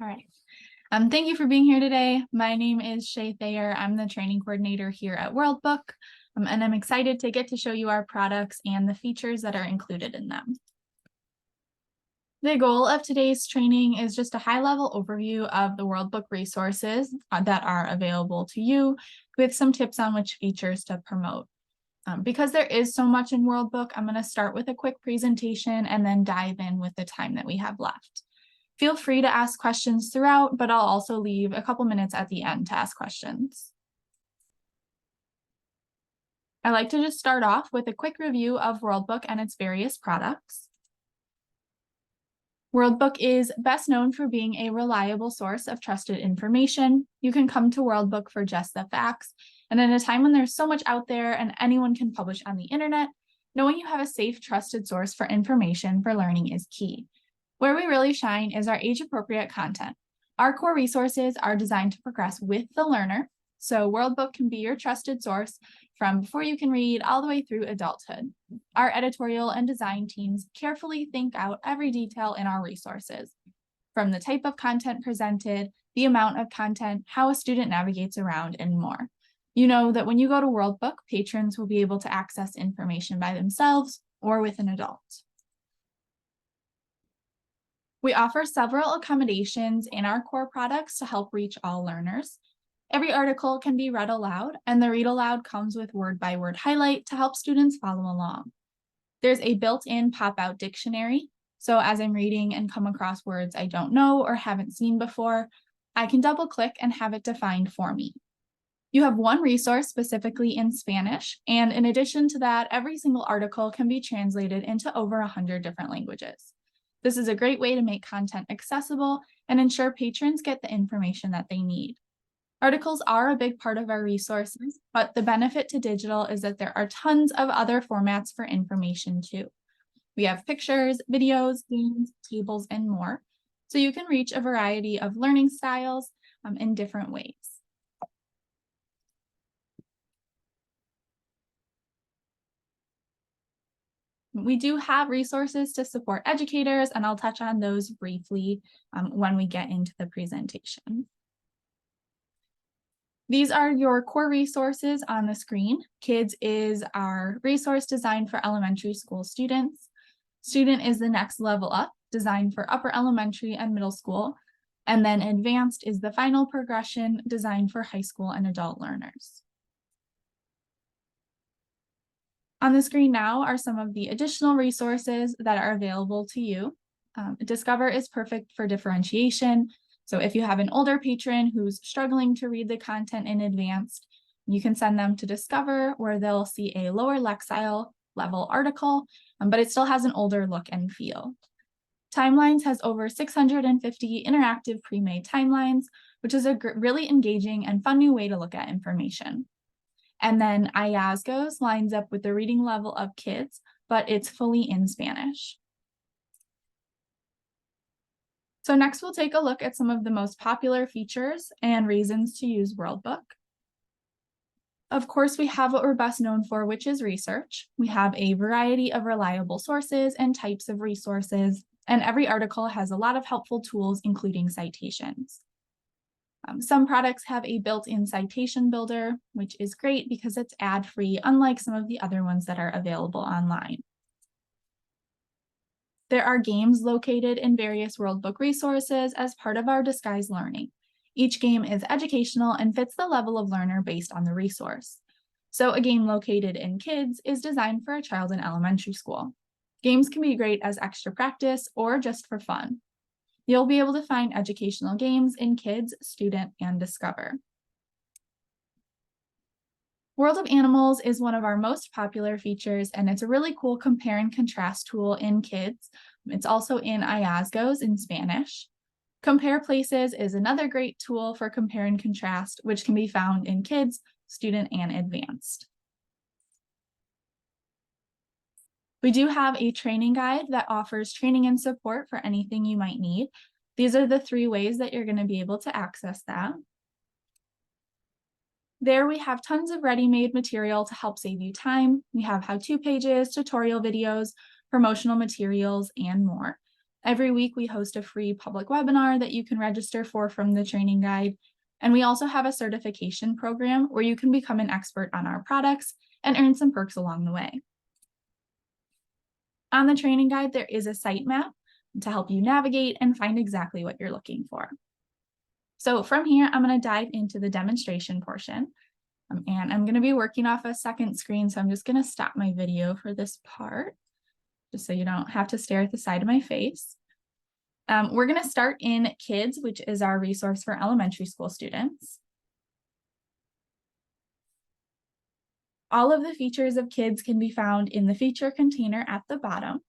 All right. Thank you for being here today. My name is Shay Thayer. I'm the training coordinator here at WorldBook, and I'm excited to get to show you our products and the features that are included in them. The goal of today's training is just a high-level overview of the WorldBook resources that are available to you, with some tips on which features to promote. Because there is so much in WorldBook, I'm going to start with a quick presentation and then dive in with the time that we have left. Feel free to ask questions throughout, but I'll also leave a couple minutes at the end to ask questions. I like to just start off with a quick review of WorldBook and its various products. WorldBook is best known for being a reliable source of trusted information. You can come to WorldBook for just the facts. And in a time when there's so much out there and anyone can publish on the internet, knowing you have a safe, trusted source for information for learning is key. Where we really shine is our age-appropriate content. Our core resources are designed to progress with the learner, so WorldBook can be your trusted source from before you can read all the way through adulthood. Our editorial and design teams carefully think out every detail in our resources, from the type of content presented, the amount of content, how a student navigates around, and more. You know that when you go to WorldBook, patrons will be able to access information by themselves or with an adult. We offer several accommodations in our core products to help reach all learners. Every article can be read aloud, and the read aloud comes with word-by-word highlight to help students follow along. There's a built-in pop-out dictionary, so as I'm reading and come across words I don't know or haven't seen before, I can double-click and have it defined for me. You have one resource specifically in Spanish, and in addition to that, every single article can be translated into over 100 different languages. This is a great way to make content accessible and ensure patrons get the information that they need. Articles are a big part of our resources, but the benefit to digital is that there are tons of other formats for information too. We have pictures, videos, games, tables, and more, so you can reach a variety of learning styles in different ways. We do have resources to support educators, and I'll touch on those briefly when we get into the presentation. These are your core resources on the screen. Kids is our resource designed for elementary school students. Student is the next level up, designed for upper elementary and middle school. And then advanced is the final progression designed for high school and adult learners. On the screen now are some of the additional resources that are available to you. Discover is perfect for differentiation. So if you have an older patron who's struggling to read the content in advance, you can send them to Discover, where they'll see a lower Lexile level article, but it still has an older look and feel. Timelines has over 650 interactive pre-made timelines, which is a really engaging and fun new way to look at information. And then Hallazgos lines up with the reading level of kids, but it's fully in Spanish. So next we'll take a look at some of the most popular features and reasons to use WorldBook. Of course, we have what we're best known for, which is research. We have a variety of reliable sources and types of resources, and every article has a lot of helpful tools, including citations. Some products have a built-in citation builder, which is great because it's ad-free, unlike some of the other ones that are available online. There are games located in various WorldBook resources as part of our disguised learning. Each game is educational and fits the level of learner based on the resource. So a game located in Kids is designed for a child in elementary school. Games can be great as extra practice or just for fun. You'll be able to find educational games in Kids, Student, and Discover. World of Animals is one of our most popular features, and it's a really cool compare and contrast tool in Kids. It's also in Hallazgos in Spanish. Compare Places is another great tool for compare and contrast, which can be found in Kids, Student, and Advanced. We do have a training guide that offers training and support for anything you might need. These are the 3 ways that you're going to be able to access that. There we have tons of ready-made material to help save you time. We have how-to pages, tutorial videos, promotional materials, and more. Every week we host a free public webinar that you can register for from the training guide. And we also have a certification program where you can become an expert on our products and earn some perks along the way. On the training guide, there is a site map to help you navigate and find exactly what you're looking for. So from here, I'm going to dive into the demonstration portion. And I'm going to be working off a second screen, so I'm just going to stop my video for this part, just so you don't have to stare at the side of my face. We're going to start in Kids, which is our resource for elementary school students. All of the features of Kids can be found in the feature container at the bottom.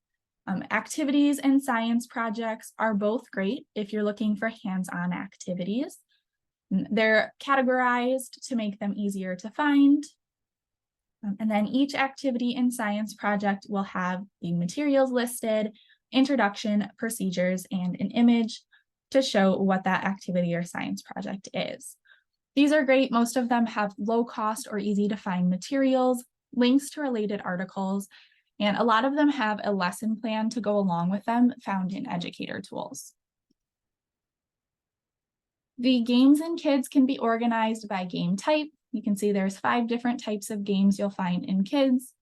Activities and science projects are both great if you're looking for hands-on activities. They're categorized to make them easier to find. And then each activity and science project will have the materials listed, introduction, procedures, and an image to show what that activity or science project is. These are great. Most of them have low cost or easy to find materials, links to related articles, and a lot of them have a lesson plan to go along with them found in Educator Tools. The games in Kids can be organized by game type. You can see there's 5 different types of games you'll find in Kids.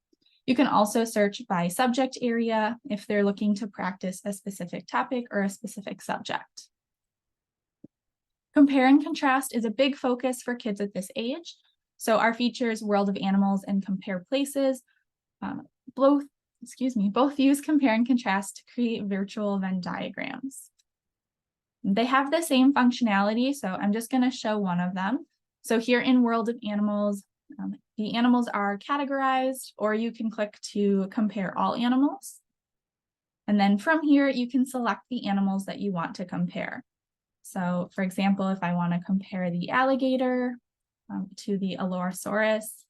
You can also search by subject area if they're looking to practice a specific topic or a specific subject. Compare and contrast is a big focus for kids at this age. So our features, World of Animals and Compare Places, both use compare and contrast to create virtual Venn diagrams. They have the same functionality, so I'm just going to show one of them. So here in World of Animals, the animals are categorized, or you can click to compare all animals. And then from here, you can select the animals that you want to compare. So for example, if I want to compare the alligator to the Allosaurus,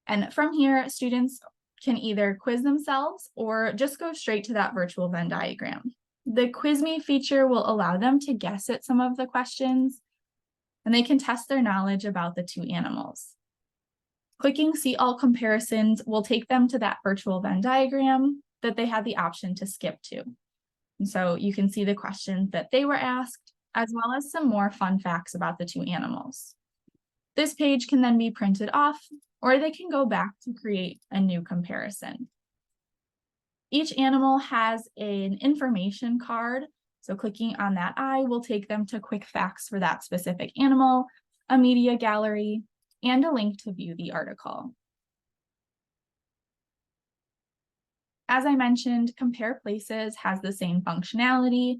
and from here, students can either quiz themselves or just go straight to that virtual Venn diagram. The Quiz Me feature will allow them to guess at some of the questions, and they can test their knowledge about the 2 animals. Clicking See All Comparisons will take them to that virtual Venn diagram that they had the option to skip to. And so you can see the questions that they were asked, as well as some more fun facts about the 2 animals. This page can then be printed off, or they can go back to create a new comparison. Each animal has an information card, so clicking on that eye will take them to quick facts for that specific animal, a media gallery, and a link to view the article. As I mentioned, Compare Places has the same functionality,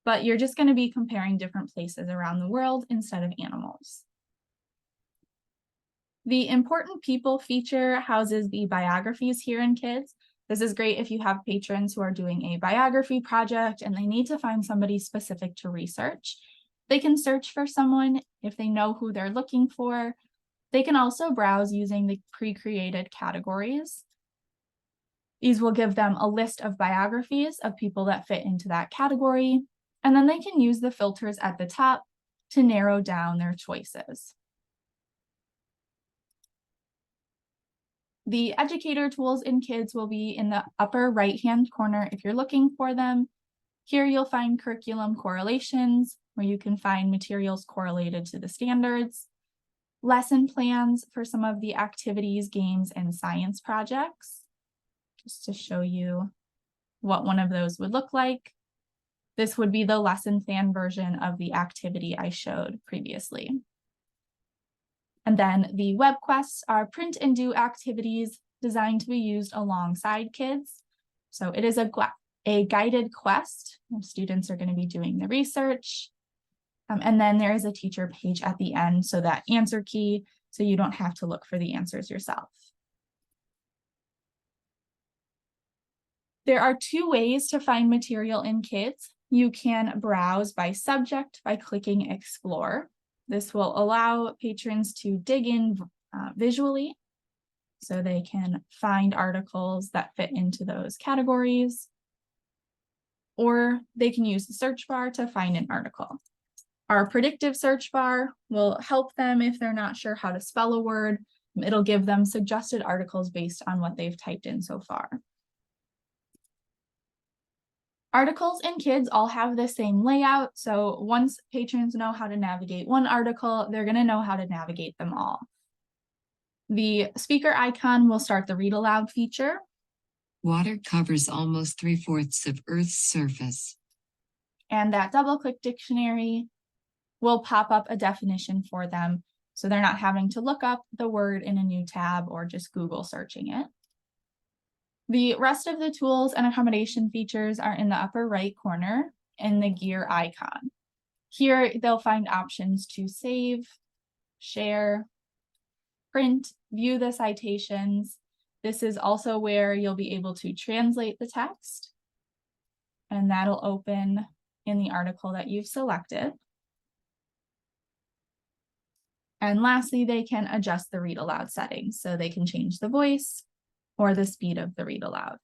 but you're just going to be comparing different places around the world instead of animals. The Important People feature houses the biographies here in Kids. This is great if you have patrons who are doing a biography project and they need to find somebody specific to research. They can search for someone if they know who they're looking for. They can also browse using the pre-created categories. These will give them a list of biographies of people that fit into that category, and then they can use the filters at the top to narrow down their choices. The Educator Tools in Kids will be in the upper right-hand corner if you're looking for them. Here you'll find curriculum correlations, where you can find materials correlated to the standards, lesson plans for some of the activities, games, and science projects, just to show you what one of those would look like. This would be the lesson plan version of the activity I showed previously. And then the web quests are print and do activities designed to be used alongside Kids. So it is a guided quest. Students are going to be doing the research. And then there is a teacher page at the end, so that answer key, so you don't have to look for the answers yourself. There are 2 ways to find material in Kids. You can browse by subject by clicking Explore. This will allow patrons to dig in visually, so they can find articles that fit into those categories, or they can use the search bar to find an article. Our predictive search bar will help them if they're not sure how to spell a word. It'll give them suggested articles based on what they've typed in so far. Articles in Kids all have the same layout, so once patrons know how to navigate one article, they're going to know how to navigate them all. The speaker icon will start the read aloud feature. Water covers almost 3/4 of Earth's surface. And that double-click dictionary will pop up a definition for them, so they're not having to look up the word in a new tab or just Google searching it. The rest of the tools and accommodation features are in the upper right corner in the gear icon. Here, they'll find options to save, share, print, view the citations. This is also where you'll be able to translate the text, and that'll open in the article that you've selected. And lastly, they can adjust the read aloud settings, so they can change the voice or the speed of the read aloud.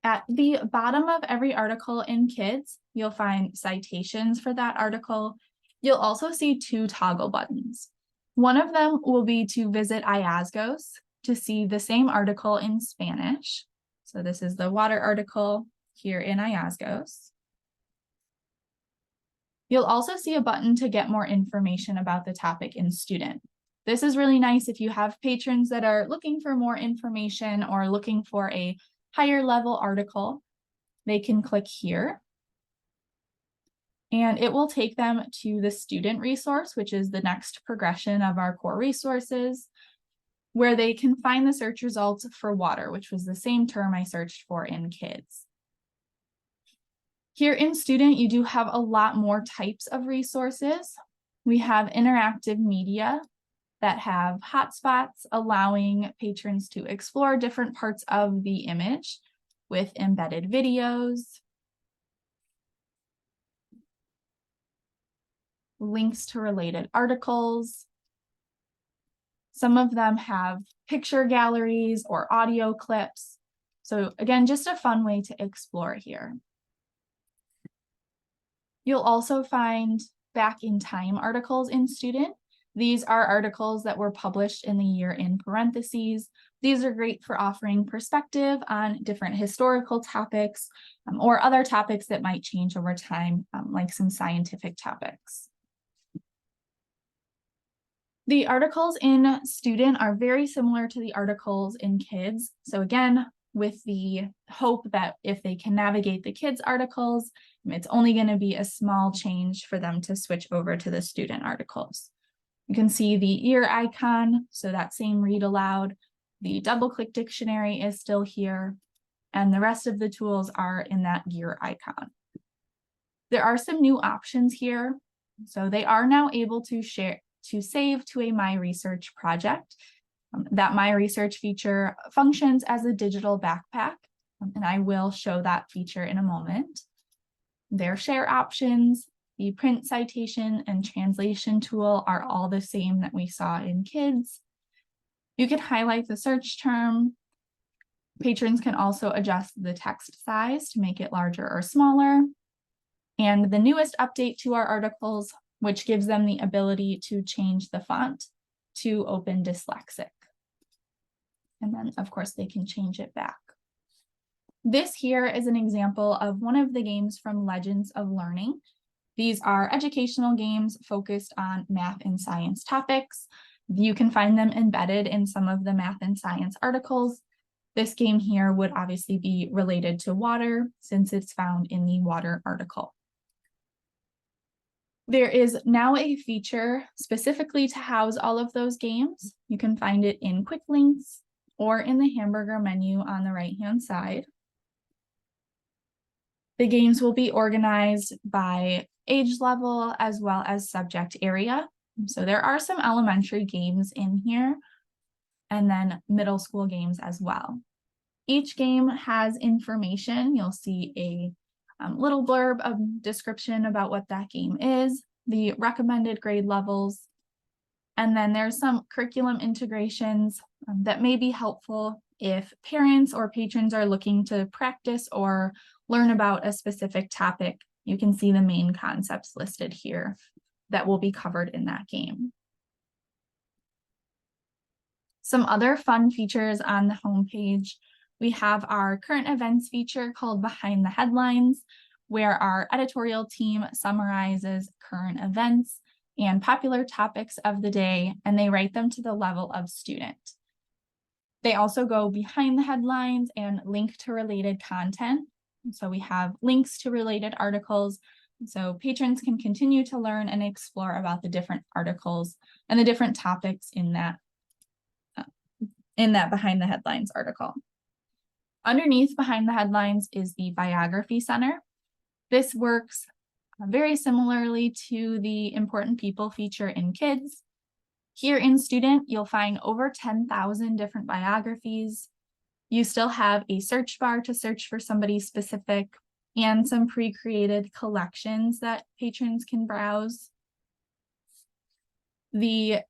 At the bottom of every article in Kids, you'll find citations for that article. You'll also see two toggle buttons. One of them will be to visit IASGOS to see the same article in Spanish. So this is the water article here in IASGOS. You'll also see a button to get more information about the topic in Student. This is really nice if you have patrons that are looking for more information or looking for a higher level article. They can click here, and it will take them to the student resource, which is the next progression of our core resources, where they can find the search results for water, which was the same term I searched for in Kids. Here in Student, you do have a lot more types of resources. We have interactive media that have hotspots, allowing patrons to explore different parts of the image with embedded videos, links to related articles. Some of them have picture galleries or audio clips. So again, just a fun way to explore here. You'll also find back in time articles in Student. These are articles that were published in the year in parentheses. These are great for offering perspective on different historical topics or other topics that might change over time, like some scientific topics. The articles in Student are very similar to the articles in Kids. So again, with the hope that if they can navigate the Kids articles, it's only going to be a small change for them to switch over to the Student articles. You can see the ear icon, so that same read aloud. The double-click dictionary is still here, and the rest of the tools are in that gear icon. There are some new options here. So they are now able to save to a My Research project. That My Research feature functions as a digital backpack, and I will show that feature in a moment. Their share options, the print citation and translation tool are all the same that we saw in Kids. You can highlight the search term. Patrons can also adjust the text size to make it larger or smaller. And the newest update to our articles, which gives them the ability to change the font to Open Dyslexic. And then, of course, they can change it back. This here is an example of one of the games from Legends of Learning. These are educational games focused on math and science topics. You can find them embedded in some of the math and science articles. This game here would obviously be related to water since it's found in the water article. There is now a feature specifically to house all of those games. You can find it in Quick Links or in the hamburger menu on the right-hand side. The games will be organized by age level as well as subject area. So there are some elementary games in here and then middle school games as well. Each game has information. You'll see a little blurb of description about what that game is, the recommended grade levels, and then there's some curriculum integrations that may be helpful if parents or patrons are looking to practice or learn about a specific topic. You can see the main concepts listed here that will be covered in that game. Some other fun features on the homepage. We have our current events feature called Behind the Headlines, where our editorial team summarizes current events and popular topics of the day, and they write them to the level of student. They also go behind the headlines and link to related content. So we have links to related articles, so patrons can continue to learn and explore about the different articles and the different topics in that Behind the Headlines article. Underneath Behind the Headlines is the Biography Center. This works very similarly to the Important People feature in Kids. Here in Student, you'll find over 10,000 different biographies. You still have a search bar to search for somebody specific and some pre-created collections that patrons can browse. The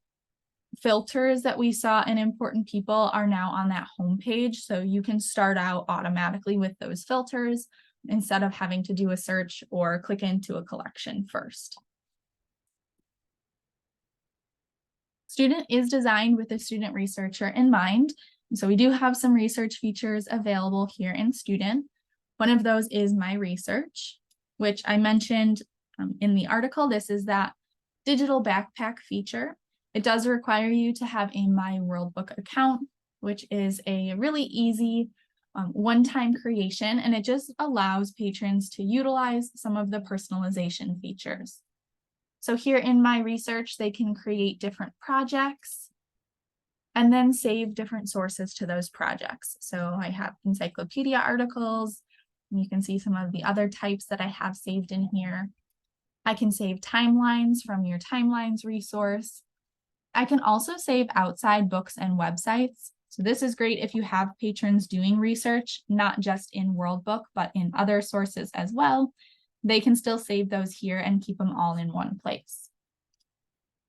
filters that we saw in Important People are now on that homepage, so you can start out automatically with those filters instead of having to do a search or click into a collection first. Student is designed with a student researcher in mind, and so we do have some research features available here in Student. One of those is My Research, which I mentioned in the article. This is that digital backpack feature. It does require you to have a My Worldbook account, which is a really easy one-time creation, and it just allows patrons to utilize some of the personalization features. So here in My Research, they can create different projects and then save different sources to those projects. So I have encyclopedia articles, and you can see some of the other types that I have saved in here. I can save timelines from your timelines resource. I can also save outside books and websites. So this is great if you have patrons doing research, not just in Worldbook, but in other sources as well. They can still save those here and keep them all in one place.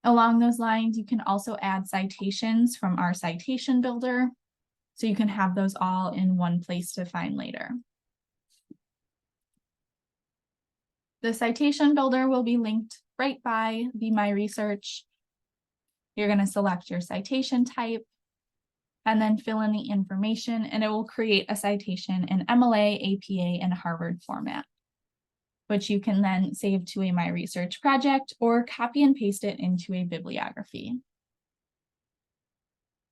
Along those lines, you can also add citations from our citation builder, so you can have those all in one place to find later. The citation builder will be linked right by the My Research. You're going to select your citation type and then fill in the information, and it will create a citation in MLA, APA, and Harvard format, which you can then save to a My Research project or copy and paste it into a bibliography.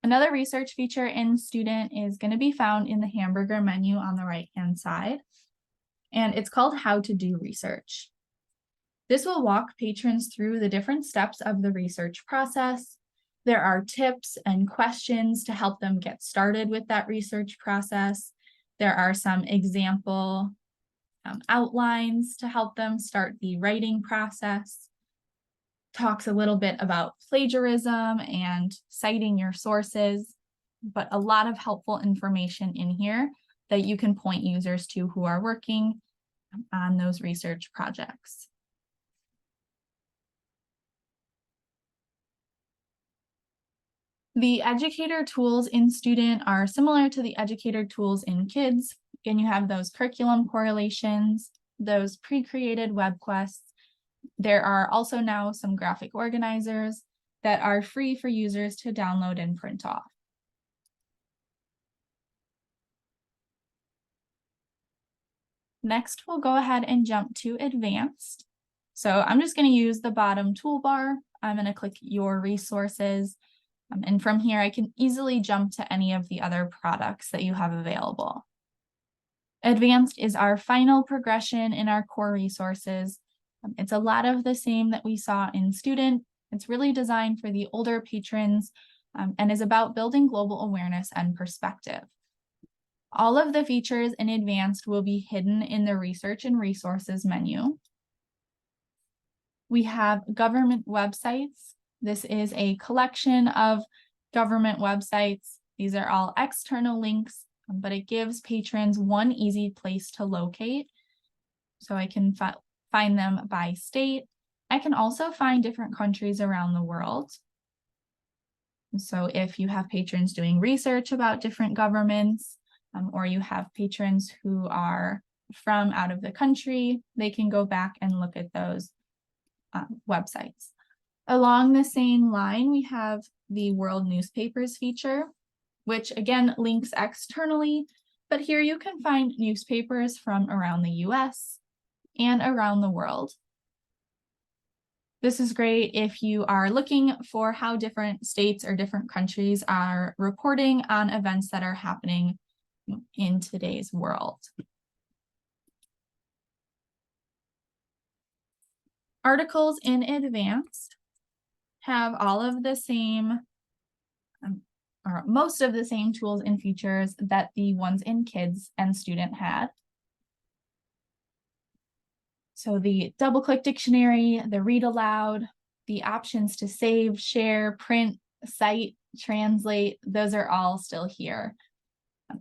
Another research feature in Student is going to be found in the hamburger menu on the right-hand side, and it's called How to Do Research. This will walk patrons through the different steps of the research process. There are tips and questions to help them get started with that research process. There are some example outlines to help them start the writing process. Talks a little bit about plagiarism and citing your sources, but a lot of helpful information in here that you can point users to who are working on those research projects. The educator tools in Student are similar to the educator tools in Kids. Again, you have those curriculum correlations, those pre-created web quests. There are also now some graphic organizers that are free for users to download and print off. Next, we'll go ahead and jump to Advanced. So I'm just going to use the bottom toolbar. I'm going to click Your Resources. And from here, I can easily jump to any of the other products that you have available. Advanced is our final progression in our core resources. It's a lot of the same that we saw in Student. It's really designed for the older patrons and is about building global awareness and perspective. All of the features in Advanced will be hidden in the Research and Resources menu. We have government websites. This is a collection of government websites. These are all external links, but it gives patrons one easy place to locate. So I can find them by state. I can also find different countries around the world. So if you have patrons doing research about different governments, or you have patrons who are from out of the country, they can go back and look at those websites. Along the same line, we have the World Newspapers feature, which again links externally, but here you can find newspapers from around the US and around the world. This is great if you are looking for how different states or different countries are reporting on events that are happening in today's world. Articles in Advanced have all of the same, or most of the same tools and features that the ones in Kids and Student had. So the double-click dictionary, the read aloud, the options to save, share, print, cite, translate, those are all still here.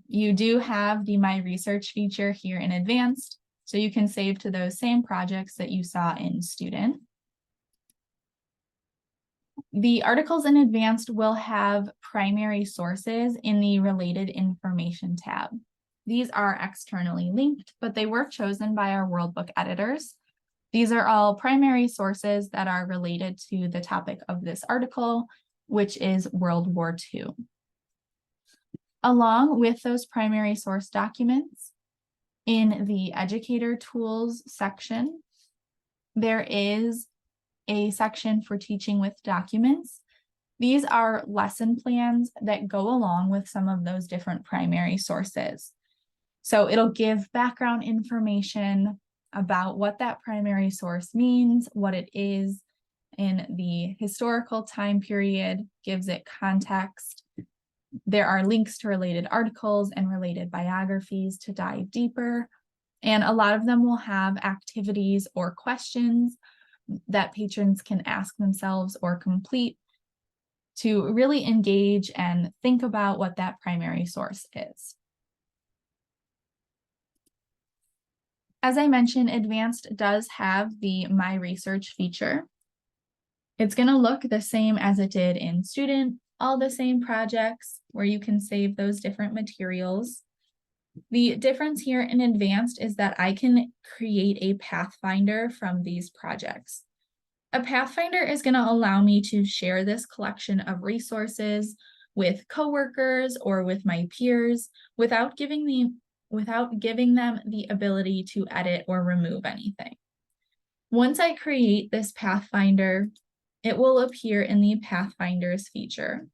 You do have the My Research feature here in Advanced, so you can save to those same projects that you saw in Student. The articles in Advanced will have primary sources in the Related Information tab. These are externally linked, but they were chosen by our World Book editors. These are all primary sources that are related to the topic of this article, which is World War II. Along with those primary source documents, in the Educator Tools section, there is a section for teaching with documents. These are lesson plans that go along with some of those different primary sources. So it'll give background information about what that primary source means, what it is in the historical time period, gives it context. There are links to related articles and related biographies to dive deeper, and a lot of them will have activities or questions that patrons can ask themselves or complete to really engage and think about what that primary source is. As I mentioned, Advanced does have the My Research feature. It's going to look the same as it did in Student, all the same projects where you can save those different materials. The difference here in Advanced is that I can create a pathfinder from these projects. A pathfinder is going to allow me to share this collection of resources with coworkers or with my peers without giving them the ability to edit or remove anything. Once I create this pathfinder, it will appear in the Pathfinders feature.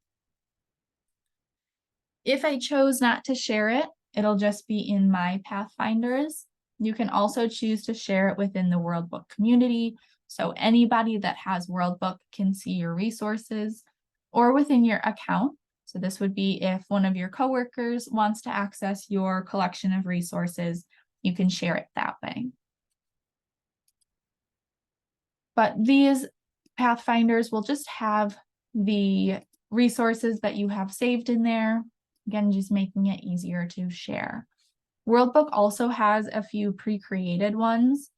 If I chose not to share it, it'll just be in my Pathfinders. You can also choose to share it within the World Book community, so anybody that has World Book can see your resources, or within your account. So this would be if one of your coworkers wants to access your collection of resources, you can share it that way. But these Pathfinders will just have the resources that you have saved in there. Again, just making it easier to share. World Book also has a few pre-created ones.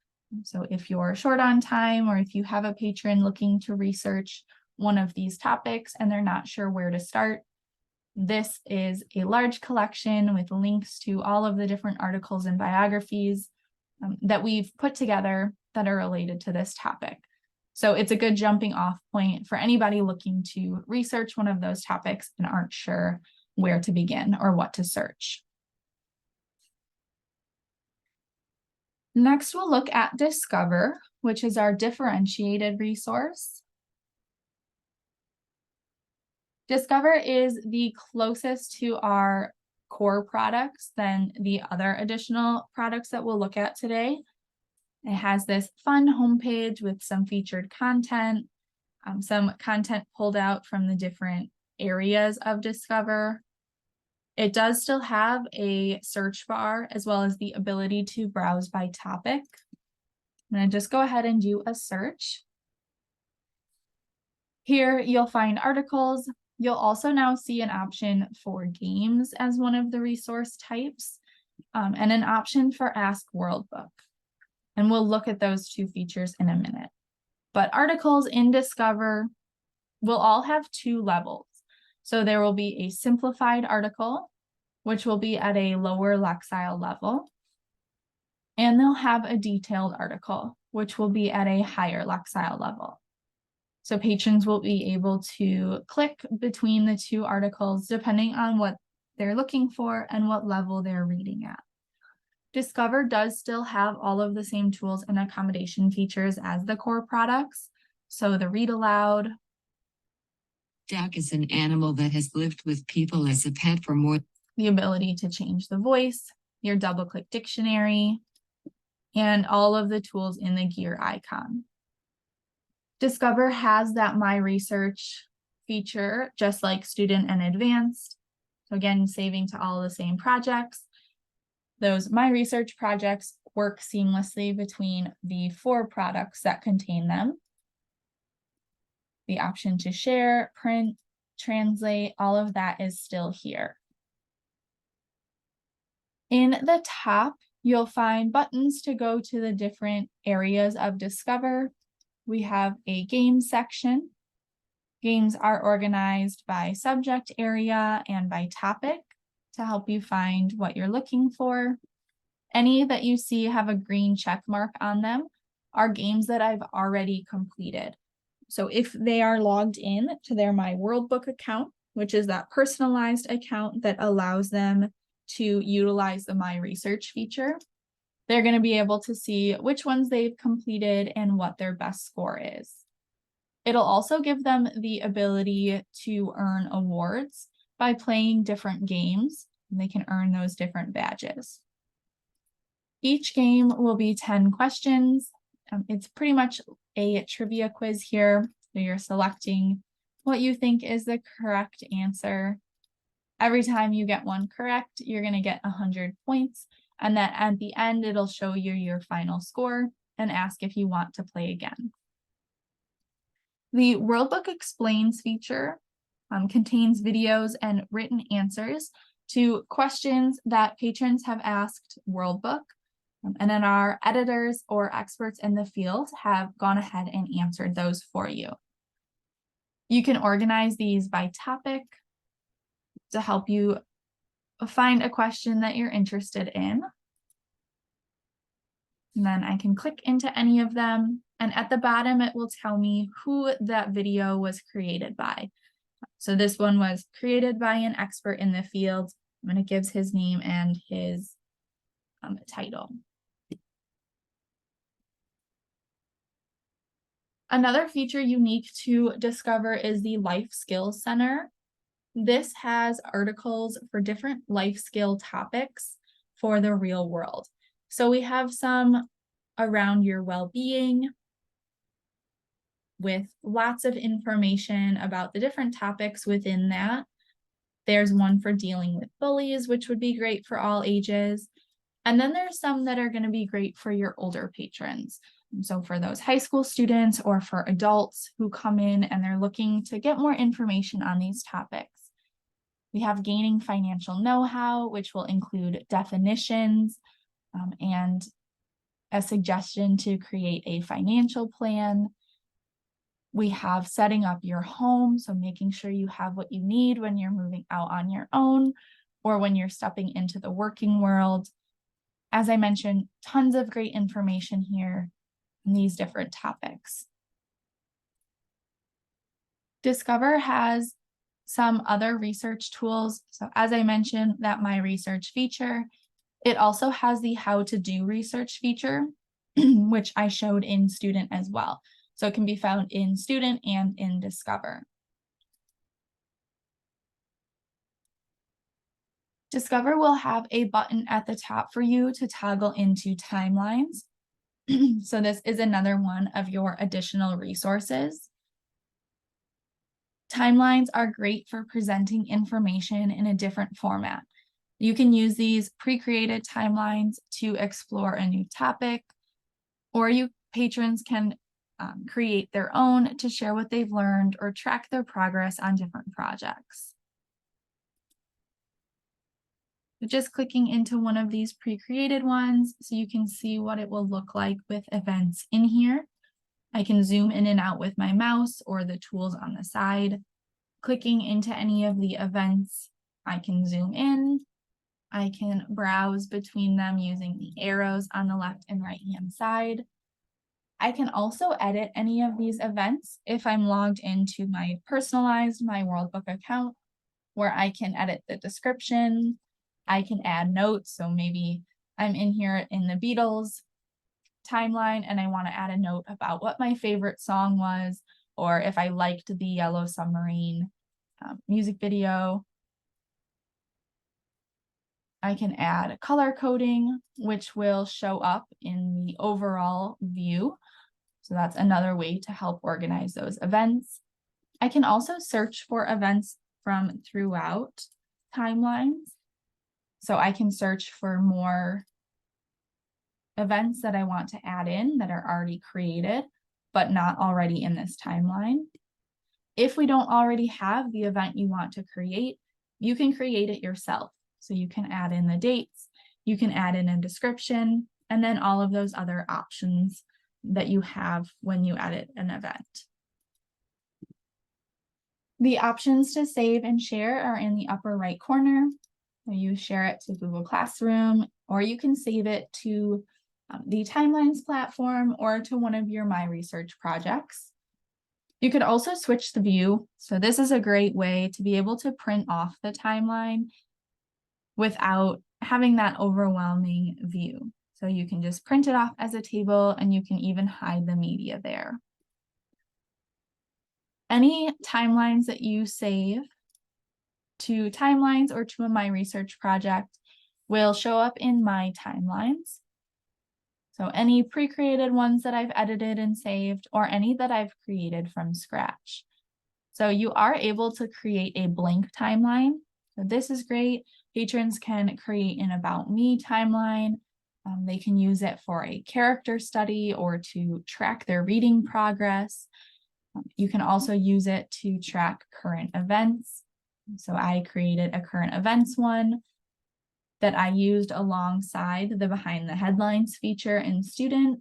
So if you're short on time, or if you have a patron looking to research one of these topics and they're not sure where to start, this is a large collection with links to all of the different articles and biographies that we've put together that are related to this topic. So it's a good jumping off point for anybody looking to research one of those topics and aren't sure where to begin or what to search. Next, we'll look at Discover, which is our differentiated resource. Discover is the closest to our core products than the other additional products that we'll look at today. It has this fun homepage with some featured content, some content pulled out from the different areas of Discover. It does still have a search bar as well as the ability to browse by topic. I'm going to just go ahead and do a search. Here you'll find articles. You'll also now see an option for games as one of the resource types, and an option for Ask World Book. And we'll look at those two features in a minute. But articles in Discover will all have two levels. So there will be a simplified article, which will be at a lower Lexile level. And they'll have a detailed article, which will be at a higher Lexile level. So patrons will be able to click between the two articles depending on what they're looking for and what level they're reading at. Discover does still have all of the same tools and accommodation features as the core products. So the read aloud. Duck is an animal that has lived with people as a pet for more. The ability to change the voice, your double click dictionary, and all of the tools in the gear icon. Discover has that My Research feature, just like Student and Advanced. So again, saving to all the same projects. Those My Research projects work seamlessly between the 4 products that contain them. The option to share, print, translate, all of that is still here. In the top, you'll find buttons to go to the different areas of Discover. We have a game section. Games are organized by subject area and by topic to help you find what you're looking for. Any that you see have a green check mark on them are games that I've already completed. So if they are logged in to their My Worldbook account, which is that personalized account that allows them to utilize the My Research feature, they're going to be able to see which ones they've completed and what their best score is. It'll also give them the ability to earn awards by playing different games, and they can earn those different badges. Each game will be 10 questions. It's pretty much a trivia quiz here. So you're selecting what you think is the correct answer. Every time you get one correct, you're going to get 100 points. And then at the end, it'll show you your final score and ask if you want to play again. The Worldbook Explains feature contains videos and written answers to questions that patrons have asked Worldbook. And then our editors or experts in the field have gone ahead and answered those for you. You can organize these by topic to help you find a question that you're interested in. And then I can click into any of them. And at the bottom, it will tell me who that video was created by. So this one was created by an expert in the field, and it gives his name and his title. Another feature unique to Discover is the Life Skills Center. This has articles for different life skill topics for the real world. So we have some around your well-being with lots of information about the different topics within that. There's one for dealing with bullies, which would be great for all ages. And then there's some that are going to be great for your older patrons. So for those high school students or for adults who come in and they're looking to get more information on these topics. We have Gaining Financial Know-How, which will include definitions and a suggestion to create a financial plan. We have Setting Up Your Home, so making sure you have what you need when you're moving out on your own or when you're stepping into the working world. As I mentioned, tons of great information here in these different topics. Discover has some other research tools. So as I mentioned, that My Research feature, it also has the How to Do Research feature, which I showed in Student as well. So it can be found in Student and in Discover. Discover will have a button at the top for you to toggle into timelines. So this is another one of your additional resources. Timelines are great for presenting information in a different format. You can use these pre-created timelines to explore a new topic, or patrons can create their own to share what they've learned or track their progress on different projects. Just clicking into one of these pre-created ones so you can see what it will look like with events in here. I can zoom in and out with my mouse or the tools on the side. Clicking into any of the events, I can zoom in. I can browse between them using the arrows on the left and right hand side. I can also edit any of these events if I'm logged into my personalized My Worldbook account, where I can edit the description. I can add notes. So maybe I'm in here in the Beatles timeline and I want to add a note about what my favorite song was, or if I liked the Yellow Submarine music video. I can add color coding, which will show up in the overall view. So that's another way to help organize those events. I can also search for events from throughout timelines. So I can search for more events that I want to add in that are already created, but not already in this timeline. If we don't already have the event you want to create, you can create it yourself. So you can add in the dates, you can add in a description, and then all of those other options that you have when you edit an event. The options to save and share are in the upper right corner. You share it to Google Classroom, or you can save it to the Timelines platform or to one of your My Research projects. You could also switch the view. So this is a great way to be able to print off the timeline without having that overwhelming view. So you can just print it off as a table and you can even hide the media there. Any timelines that you save to Timelines or to a My Research project will show up in My Timelines. So any pre-created ones that I've edited and saved, or any that I've created from scratch. So you are able to create a blank timeline. So this is great. Patrons can create an About Me timeline. They can use it for a character study or to track their reading progress. You can also use it to track current events. So I created a current events one that I used alongside the Behind the Headlines feature in Student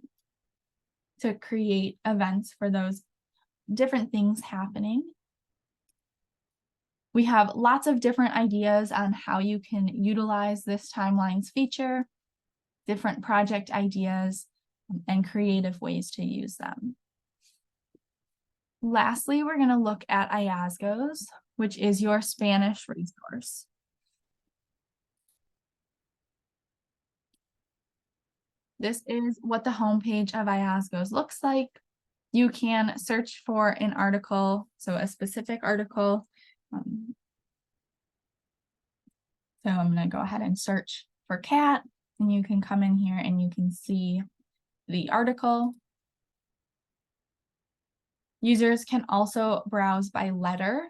to create events for those different things happening. We have lots of different ideas on how you can utilize this Timelines feature, different project ideas, and creative ways to use them. Lastly, we're going to look at IASGOs, which is your Spanish resource. This is what the homepage of IASGOs looks like. You can search for an article, so a specific article. So I'm going to go ahead and search for cat, and you can come in here and you can see the article. Users can also browse by letter.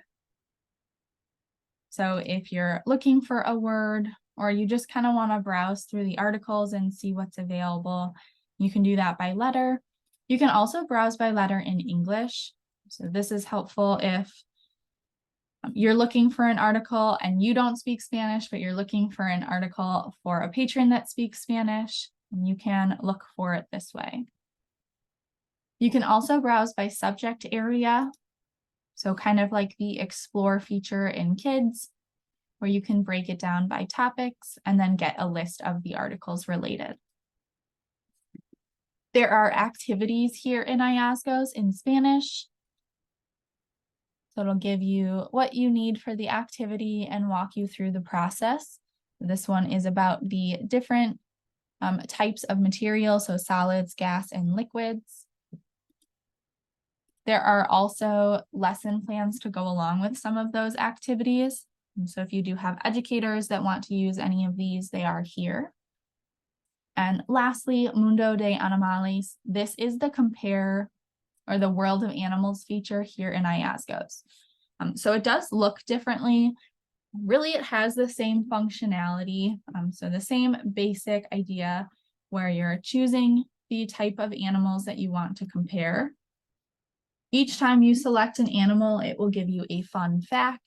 So if you're looking for a word, or you just kind of want to browse through the articles and see what's available, you can do that by letter. You can also browse by letter in English. So this is helpful if you're looking for an article and you don't speak Spanish, but you're looking for an article for a patron that speaks Spanish, and you can look for it this way. You can also browse by subject area. So kind of like the Explore feature in Kids, where you can break it down by topics and then get a list of the articles related. There are activities here in IASGOs in Spanish. So it'll give you what you need for the activity and walk you through the process. This one is about the different types of material, so solids, gas, and liquids. There are also lesson plans to go along with some of those activities. And so if you do have educators that want to use any of these, they are here. And lastly, Mundo de Animales. This is the compare or the World of Animals feature here in IASGOs. So it does look differently. Really, it has the same functionality. So the same basic idea where you're choosing the type of animals that you want to compare. Each time you select an animal, it will give you a fun fact.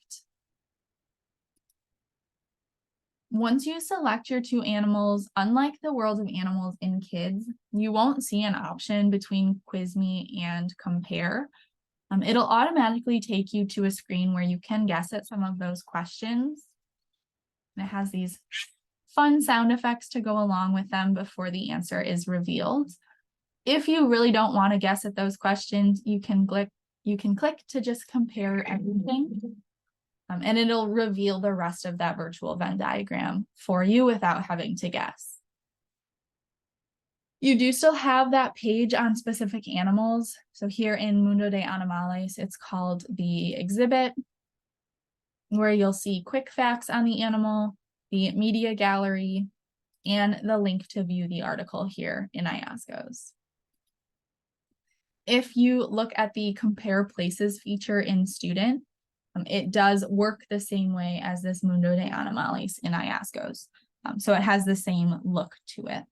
Once you select your two animals, unlike the World of Animals in Kids, you won't see an option between Quiz Me and Compare. It'll automatically take you to a screen where you can guess at some of those questions. And it has these fun sound effects to go along with them before the answer is revealed. If you really don't want to guess at those questions, you can click to just compare everything. and it'll reveal the rest of that virtual Venn diagram for you without having to guess. You do still have that page on specific animals. So here in Mundo de Animales, it's called the exhibit, where you'll see quick facts on the animal, the media gallery, and the link to view the article here in IASGOS. If you look at the compare places feature in student, it does work the same way as this Mundo de Animales in IASGOS. So it has the same look to it.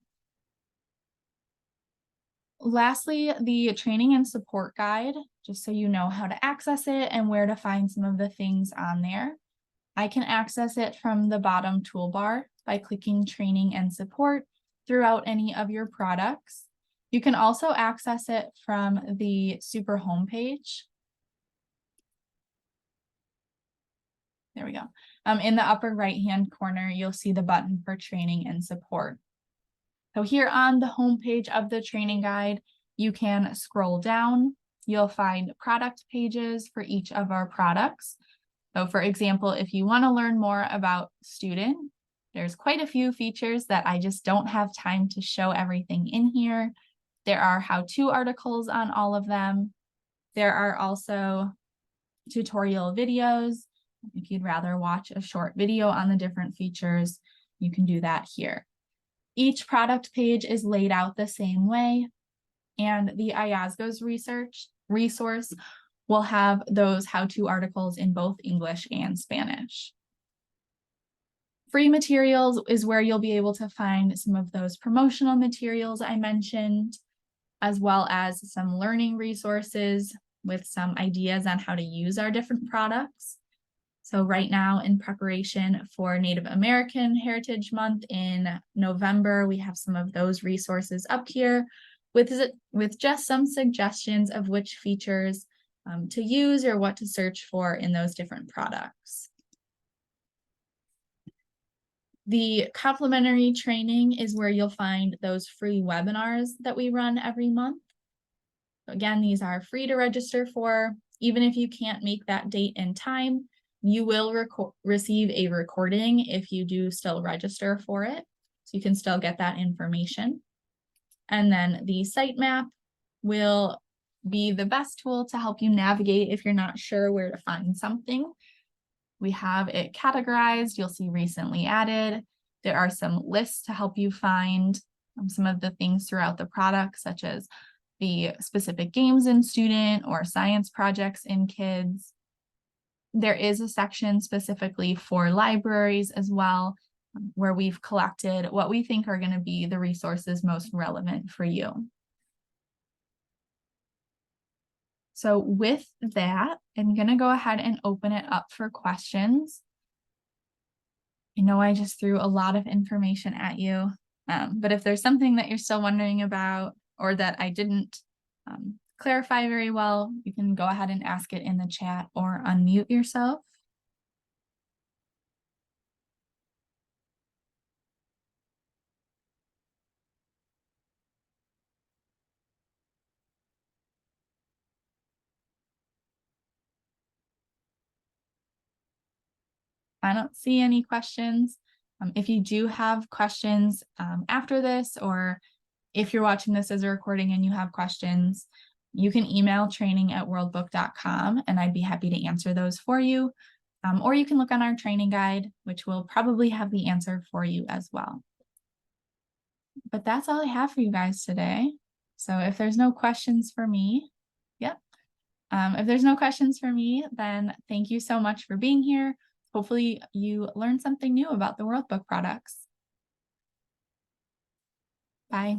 Lastly, the training and support guide, just so you know how to access it and where to find some of the things on there. I can access it from the bottom toolbar by clicking training and support throughout any of your products. You can also access it from the super homepage. There we go. In the upper right-hand corner, you'll see the button for training and support. So here on the homepage of the training guide, you can scroll down. You'll find product pages for each of our products. So for example, if you want to learn more about student, there's quite a few features that I just don't have time to show everything in here. There are how-to articles on all of them. There are also tutorial videos. If you'd rather watch a short video on the different features, you can do that here. Each product page is laid out the same way, and the IASGOS resource will have those how-to articles in both English and Spanish. Free materials is where you'll be able to find some of those promotional materials I mentioned, as well as some learning resources with some ideas on how to use our different products. So right now, in preparation for Native American Heritage Month in November, we have some of those resources up here with just some suggestions of which features to use or what to search for in those different products. The complimentary training is where you'll find those free webinars that we run every month. Again, these are free to register for. Even if you can't make that date and time, you will receive a recording if you do still register for it. So you can still get that information. And then the sitemap will be the best tool to help you navigate if you're not sure where to find something. We have it categorized. You'll see recently added. There are some lists to help you find some of the things throughout the product, such as the specific games in student or science projects in kids. There is a section specifically for libraries as well, where we've collected what we think are going to be the resources most relevant for you. So with that, I'm going to go ahead and open it up for questions. I know I just threw a lot of information at you, but if there's something that you're still wondering about or that I didn't clarify very well, you can go ahead and ask it in the chat or unmute yourself. I don't see any questions. If you do have questions after this, or if you're watching this as a recording and you have questions, you can email training@worldbook.com and I'd be happy to answer those for you. Or you can look on our training guide, which will probably have the answer for you as well. But that's all I have for you guys today. So if there's no questions for me, if there's no questions for me, then thank you so much for being here. Hopefully you learned something new about the World Book products. Bye.